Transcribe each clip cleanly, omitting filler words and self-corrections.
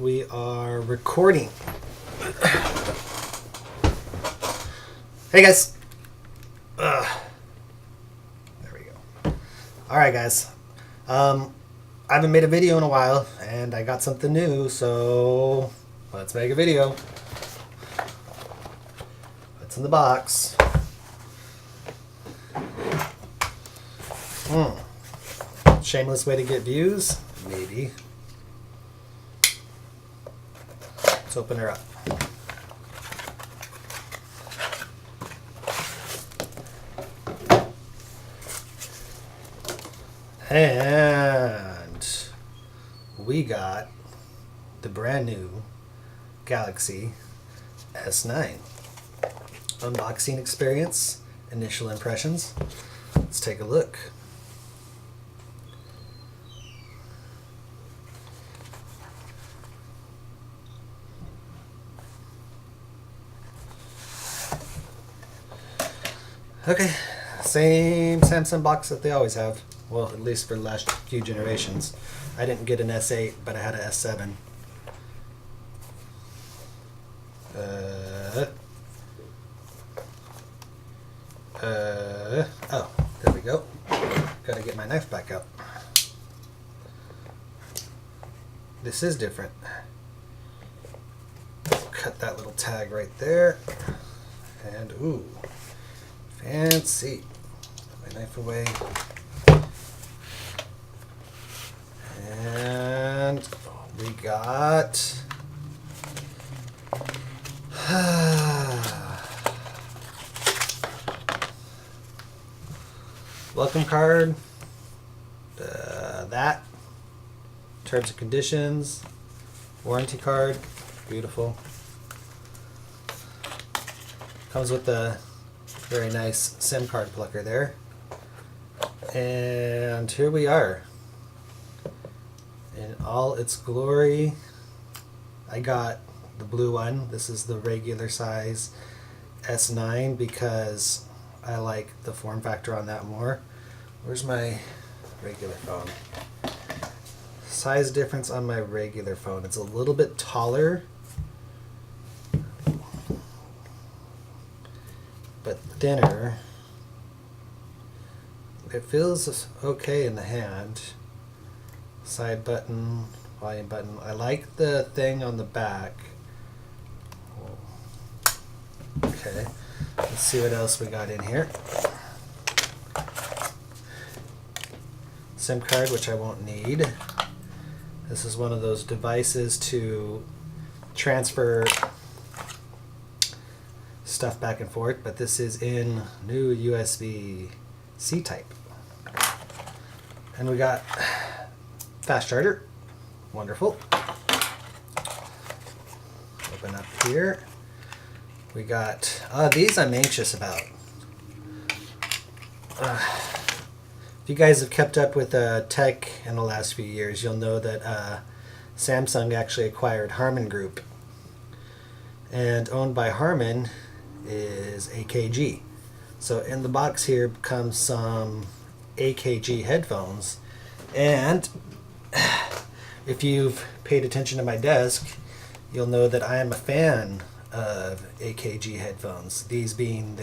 We are recording. Hey guys. There we go. Alright guys. I haven't made a video in a while and I got something new, so let's make a video. What's in the box? Shameless way to get views? Maybe. Let's open her up. And we got the brand new Galaxy S9. Unboxing experience, initial impressions. Let's take a look. Okay, same Samsung box that they always have. Well, at least for the last few generations. I didn't get an S8, but I had an S7. Oh, there we go. Gotta get my knife back out. This is different. Cut that little tag right there. And, ooh. Fancy. Put my knife away. And we got welcome card. That. Terms and conditions. Warranty card. Beautiful. Comes with the very nice SIM card plucker there. And here we are. In all its glory. I got the blue one. This is the regular size S9 because I like the form factor on that more. Where's my regular phone? Size difference on my regular phone. It's a little bit taller, but thinner. It feels okay in the hand. Side button, volume button. I like the thing on the back. Okay, let's see what else we got in here. SIM card, which I won't need. This is one of those devices to transfer stuff back and forth, but this is in new USB-C type. And we got fast charger. Wonderful. Open up here. We got these I'm anxious about. If you guys have kept up with tech in the last few years, you'll know that Samsung actually acquired Harman Group. And owned by Harman is AKG. So in the box here comes some AKG headphones. And if you've paid attention to my desk, you'll know that I am a fan of AKG headphones. These being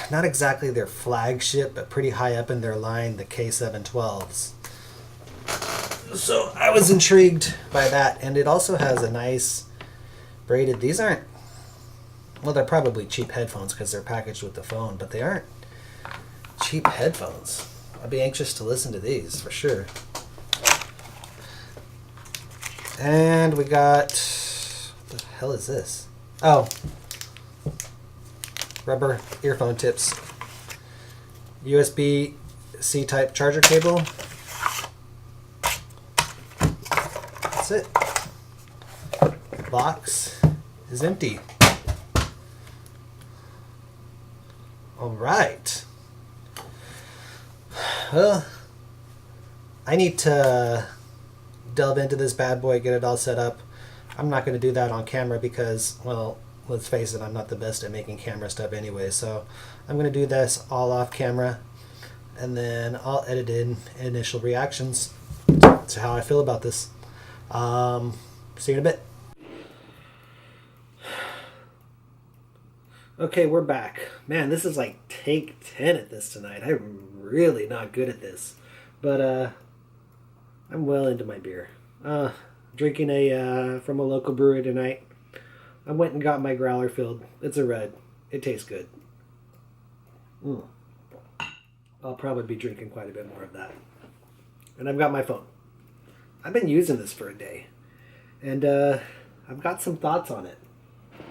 not exactly their flagship, but pretty high up in their line, the K712s. So I was intrigued by that, and it also has a nice braided, these aren't, well, they're probably cheap headphones because they're packaged with the phone, but they aren't cheap headphones. I'd be anxious to listen to these for sure. And we got, what the hell is this? Oh, rubber earphone tips. USB-C type charger cable. That's it. The box is empty. All right. Well, I need to delve into this bad boy, get it all set up. I'm not going to do that on camera because, well, let's face it, I'm not the best at making camera stuff anyway, so I'm going to do this all off camera, and then I'll edit in initial reactions to how I feel about this. See you in a bit. Okay, we're back. Man, this is like take 10 at this tonight. I'm really not good at this. But I'm well into my beer. Drinking from a local brewery tonight. I went and got my growler filled. It's a red. It tastes good. I'll probably be drinking quite a bit more of that. And I've got my phone. I've been using this for a day. And I've got some thoughts on it.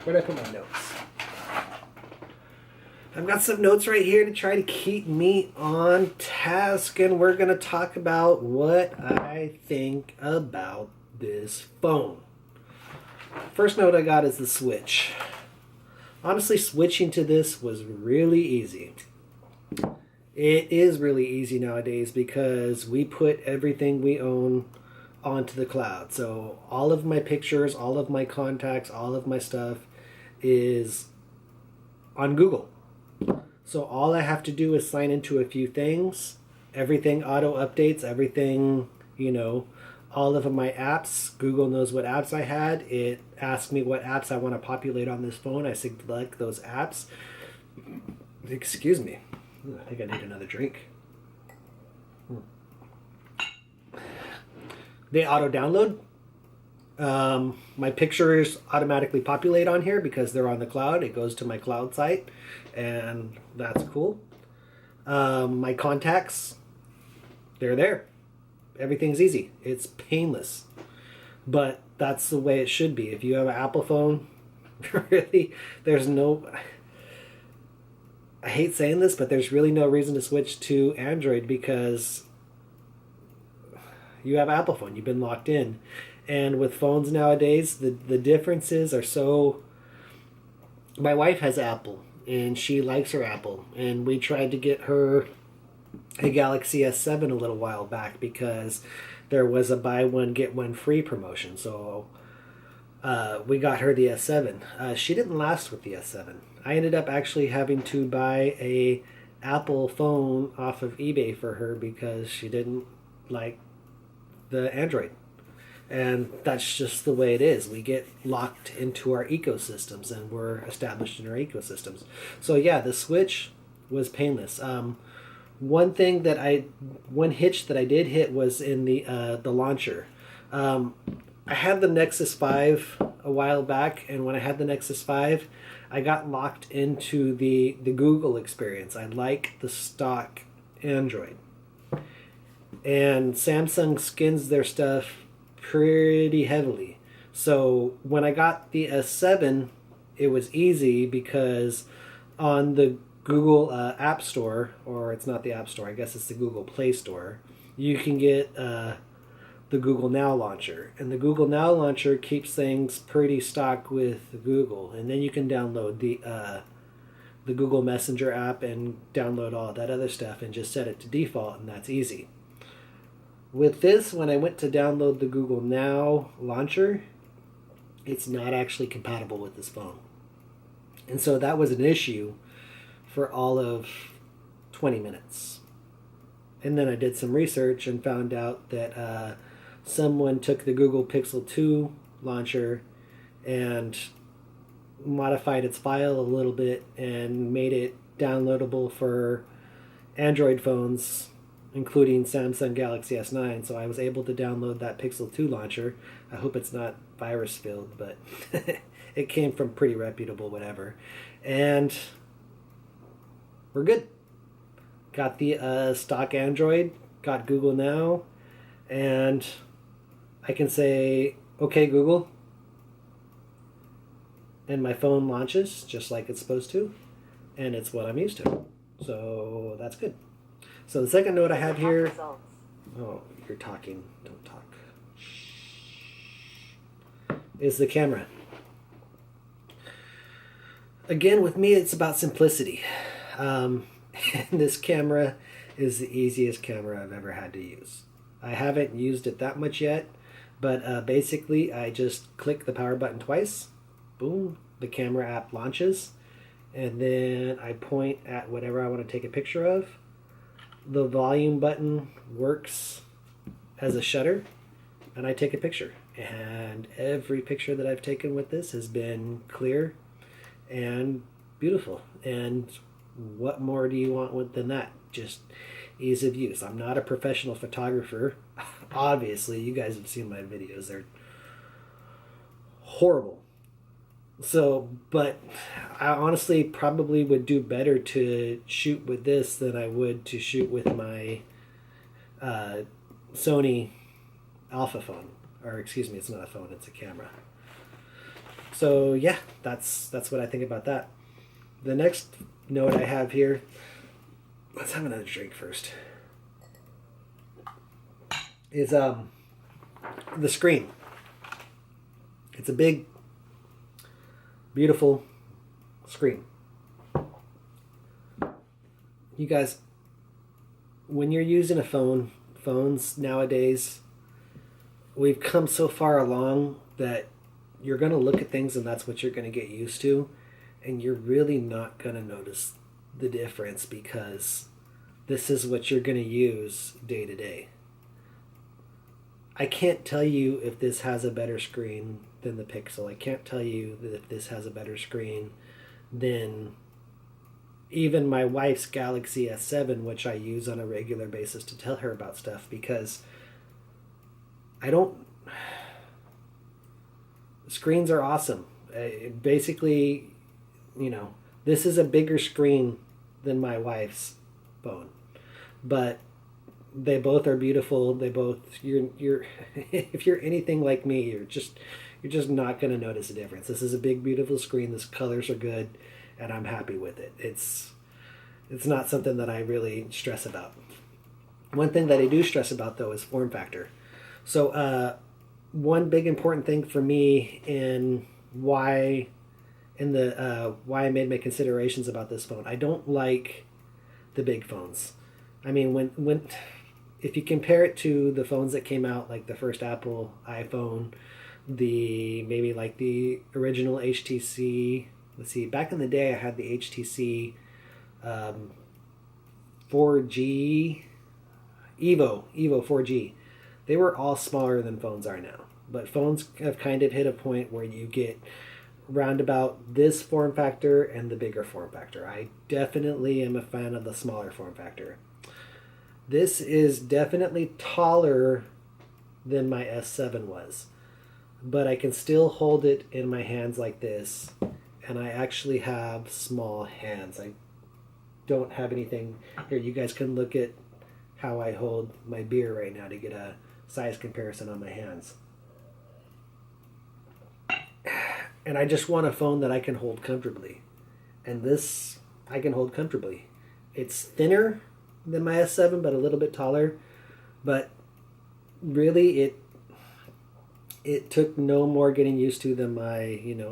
Where'd I put my notes? I've got some notes right here to try to keep me on task, and we're going to talk about what I think about this phone. First note I got is the switch. Honestly, switching to this was really easy. It is really easy nowadays because we put everything we own onto the cloud. So all of my pictures, all of my contacts, all of my stuff is on Google. So all I have to do is sign into a few things. Everything auto updates, everything, all of my apps. Google knows what apps I had. It asks me what apps I want to populate on this phone. I select those apps. Excuse me. I think I need another drink. They auto download. My pictures automatically populate on here because they're on the cloud. It goes to my cloud site, and that's cool. My contacts, they're there. Everything's easy. It's painless. But that's the way it should be. If you have an Apple phone, really, there's no... I hate saying this, but there's really no reason to switch to Android because you have an Apple phone. You've been locked in. And with phones nowadays, the differences are so... My wife has Apple, and she likes her Apple. And we tried to get her a Galaxy S7 a little while back because there was a buy one, get one free promotion. So we got her the S7. She didn't last with the S7. I ended up actually having to buy a Apple phone off of eBay for her because she didn't like the Android. And that's just the way it is. We get locked into our ecosystems, and we're established in our ecosystems. So yeah, the switch was painless. One hitch that I did hit was in the launcher. I had the Nexus 5 a while back, and when I had the Nexus 5, I got locked into the Google experience. I like the stock Android. And Samsung skins their stuff pretty heavily. So when I got the S7, it was easy because on the Google App Store, or it's not the App Store, I guess it's the Google Play Store, you can get the Google Now launcher. And the Google Now launcher keeps things pretty stock with Google. And then you can download the Google Messenger app and download all that other stuff and just set it to default, and that's easy. With this, when I went to download the Google Now launcher, it's not actually compatible with this phone. And so that was an issue for all of 20 minutes. And then I did some research and found out that someone took the Google Pixel 2 launcher and modified its file a little bit and made it downloadable for Android phones, including Samsung Galaxy S9. So I was able to download that Pixel 2 launcher. I hope it's not virus filled, but it came from pretty reputable whatever. And we're good. Got the stock Android, got Google Now, and I can say, okay, Google, and my phone launches just like it's supposed to, and it's what I'm used to. So that's good. So the second note I have here... Oh, you're talking. Don't talk. Is the camera. Again, with me, it's about simplicity. And this camera is the easiest camera I've ever had to use. I haven't used it that much yet, but basically I just click the power button twice. Boom, the camera app launches. And then I point at whatever I want to take a picture of. The volume button works as a shutter, and I take a picture. And every picture that I've taken with this has been clear and beautiful. And what more do you want than that? Just ease of use. I'm not a professional photographer. Obviously, you guys have seen my videos. They're horrible. So, but I honestly probably would do better to shoot with this than I would to shoot with my Sony Alpha phone. Or excuse me, it's not a phone, it's a camera. So yeah, that's what I think about that. The next note I have here, let's have another drink first, is the screen. It's a big, beautiful screen. You guys, when you're using a phone, phones nowadays, we've come so far along that you're going to look at things and that's what you're going to get used to, and you're really not going to notice the difference because this is what you're going to use day to day. I can't tell you if this has a better screen than the Pixel. I can't tell you that if this has a better screen than even my wife's Galaxy S7, which I use on a regular basis to tell her about stuff, because screens are awesome. Basically, this is a bigger screen than my wife's phone, but they both are beautiful. They both, you're if you're anything like me, you're just not going to notice a difference. This is a big, beautiful screen. The colors are good, and I'm happy with it. It's not something that I really stress about. One thing that I do stress about, though, is form factor. So one big important thing for me in why I made my considerations about this phone, I don't like the big phones. I mean, when if you compare it to the phones that came out, like the first Apple iPhone, maybe like the original HTC. Let's see, back in the day I had the HTC 4G Evo 4G. They were all smaller than phones are now. But phones have kind of hit a point where you get roundabout this form factor and the bigger form factor. I definitely am a fan of the smaller form factor. This is definitely taller than my S7 was, but I can still hold it in my hands like this, and I actually have small hands. I don't have anything here. You guys can look at how I hold my beer right now to get a size comparison on my hands. And I just want a phone that I can hold comfortably, and this I can hold comfortably. It's thinner than my S7, but a little bit taller. But really, it took no more getting used to than my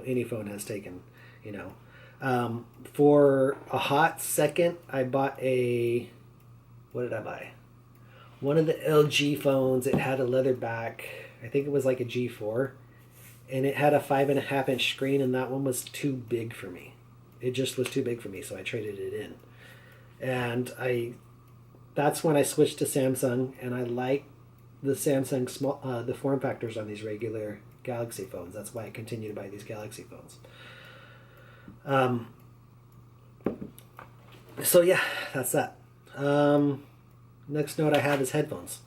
any phone has taken. For a hot second, I bought what did I buy? One of the LG phones. It had a leather back. I think it was like a G4, and it had a 5.5-inch screen, and that one was too big for me. It just was too big for me, so I traded it in. And that's when I switched to Samsung, and I like the Samsung the form factors on these regular Galaxy phones. That's why I continue to buy these Galaxy phones. So yeah, that's that. Next note I have is headphones.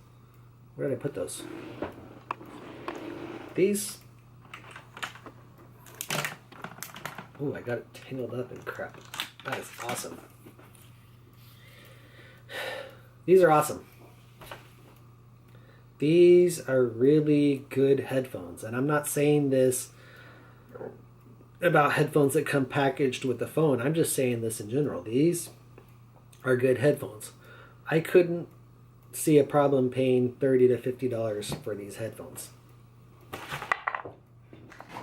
Where did I put those? These. Ooh, I got it tangled up in crap. That is awesome. These are awesome. These are really good headphones. And I'm not saying this about headphones that come packaged with the phone. I'm just saying this in general. These are good headphones. I couldn't see a problem paying $30 to $50 for these headphones.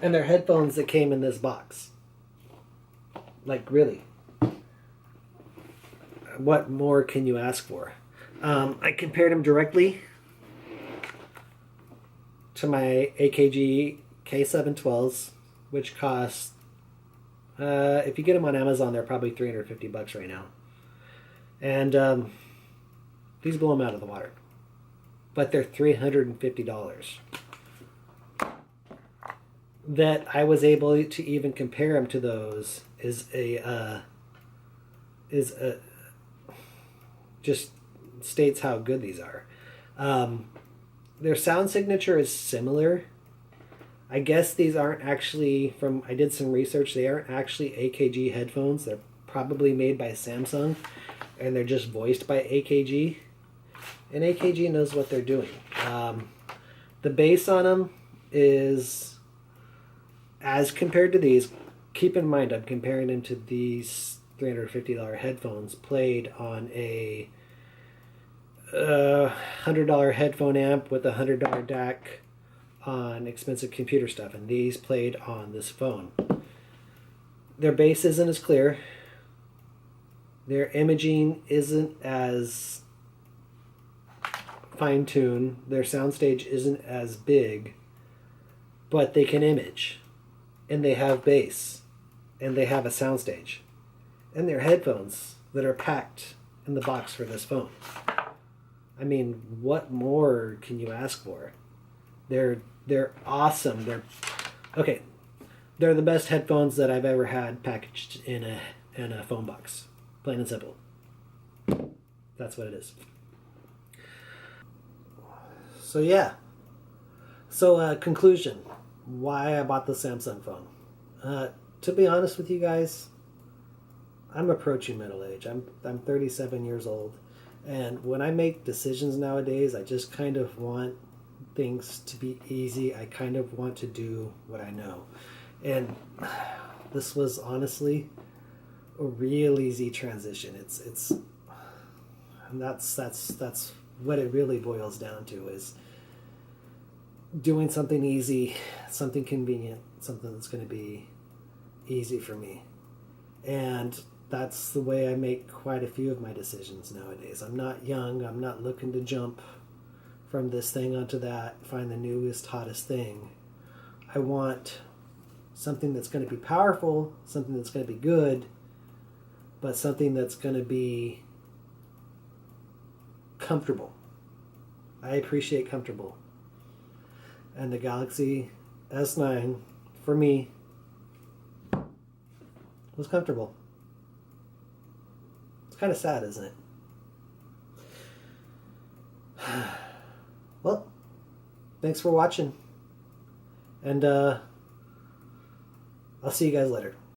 And they're headphones that came in this box. Like, really. What more can you ask for? I compared them directly to my AKG K712s, which cost, if you get them on Amazon, they're probably $350 right now. And these blow them out of the water. But they're $350. that I was able to even compare them to those is a just states how good these are. Um, their sound signature is similar. I guess these aren't actually from. I did some research. They aren't actually AKG headphones. They're probably made by Samsung, and they're just voiced by AKG. And AKG knows what they're doing. The bass on them is, as compared to these, keep in mind I'm comparing them to these $350 headphones played on a $100 headphone amp with a $100 DAC on expensive computer stuff, and these played on this phone. Their bass isn't as clear. Their imaging isn't as fine-tuned. Their soundstage isn't as big, but they can image, and they have bass, and they have a soundstage, and they're headphones that are packed in the box for this phone. I mean, what more can you ask for? They're awesome. They're the best headphones that I've ever had packaged in a phone box. Plain and simple. That's what it is. So yeah. So conclusion: why I bought the Samsung phone. To be honest with you guys, I'm approaching middle age. I'm 37 years old, and when I make decisions nowadays, I just kind of want things to be easy. I kind of want to do what I know, and this was honestly a real easy transition. It's and that's what it really boils down to, is doing something easy, something convenient, something that's going to be easy for me. And that's the way I make quite a few of my decisions nowadays. I'm not young. I'm not looking to jump from this thing onto that, find the newest, hottest thing. I want something that's going to be powerful, something that's going to be good, but something that's going to be comfortable. I appreciate comfortable. And the Galaxy S9, for me, was comfortable. It's kind of sad, isn't it? Well, thanks for watching. And I'll see you guys later.